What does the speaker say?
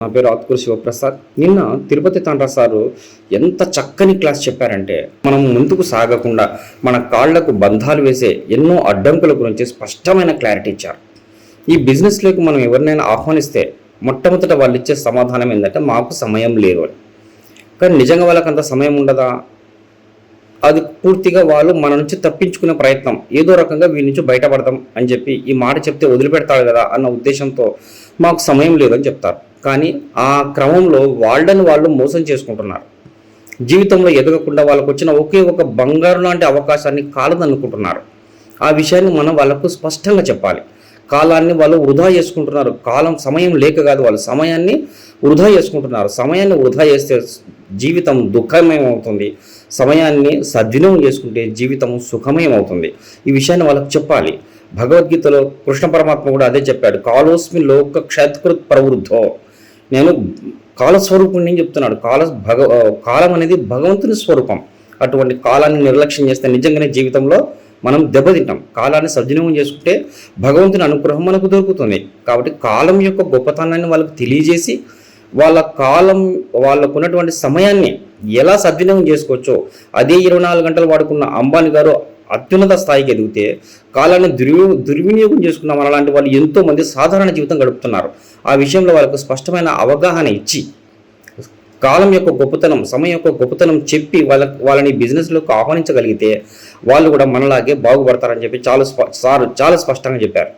నా పేరు ఆత్కూరు శివప్రసాద్. నిన్న తిరుపతి తండ్ర సారు ఎంత చక్కని క్లాస్ చెప్పారంటే, మనం ముందుకు సాగకుండా మన కాళ్లకు బంధాలు వేసే ఎన్నో అడ్డంకుల గురించి స్పష్టమైన క్లారిటీ ఇచ్చారు. ఈ బిజినెస్లోకి మనం ఎవరినైనా ఆహ్వానిస్తే మొట్టమొదట వాళ్ళు ఇచ్చే సమాధానం ఏంటంటే, మాకు సమయం లేదు అని. కానీ నిజంగా వాళ్ళకి అంత సమయం ఉండదా? అది పూర్తిగా వాళ్ళు మన నుంచి తప్పించుకునే ప్రయత్నం, ఏదో రకంగా వీరి నుంచి బయటపడతాం అని చెప్పి ఈ మాట చెప్తే వదిలిపెడతాడు కదా అన్న ఉద్దేశంతో మాకు సమయం లేదని చెప్తారు. కానీ ఆ క్రమంలో వాళ్ళని వాళ్ళు మోసం చేసుకుంటున్నారు. జీవితంలో ఎదగకుండా వాళ్ళకు వచ్చిన ఒకే ఒక బంగారు లాంటి అవకాశాన్ని కాలదనుకుంటున్నారు. ఆ విషయాన్ని మనం వాళ్ళకు స్పష్టంగా చెప్పాలి. కాలాన్ని వాళ్ళు వృధా చేసుకుంటున్నారు. సమయం లేక కాదు, వాళ్ళు సమయాన్ని వృధా చేసుకుంటున్నారు. సమయాన్ని వృధా చేస్తే జీవితం దుఃఖమయం అవుతుంది. సమయాన్ని సద్వినియోగం చేసుకుంటే జీవితం సుఖమయం అవుతుంది. ఈ విషయాన్ని వాళ్ళకు చెప్పాలి. భగవద్గీతలో కృష్ణ పరమాత్మ కూడా అదే చెప్పాడు. కాలోస్మి లోక క్షత్కృత్ ప్రవృద్ధో, నేను కాలస్వరూపుణ్ణి చెప్తున్నాడు. కాలం అనేది భగవంతుని స్వరూపం. అటువంటి కాలాన్ని నిర్లక్ష్యం చేస్తే నిజంగానే జీవితంలో మనం దెబ్బతింటాం. కాలాన్ని సద్వినియోగం చేసుకుంటే భగవంతుని అనుగ్రహం మనకు దొరుకుతుంది. కాబట్టి కాలం యొక్క గొప్పతనాన్ని వాళ్ళకు తెలియజేసి, వాళ్ళకు ఉన్నటువంటి సమయాన్ని ఎలా సద్వినియోగం చేసుకోవచ్చో, అదే 24 గంటలు వాడుకున్న అంబానీ గారు అత్యున్నత స్థాయికి ఎదిగితే, కాలాన్ని దుర్వినియోగం చేసుకున్న మనలాంటి వాళ్ళు ఎంతోమంది సాధారణ జీవితం గడుపుతున్నారు. ఆ విషయంలో వాళ్ళకు స్పష్టమైన అవగాహన ఇచ్చి, కాలం యొక్క గొప్పతనం, సమయం యొక్క గొప్పతనం చెప్పి వాళ్ళని బిజినెస్లోకి ఆహ్వానించగలిగితే వాళ్ళు కూడా మనలాగే బాగుపడతారని చెప్పి చాలా స్పష్టంగా చెప్పారు.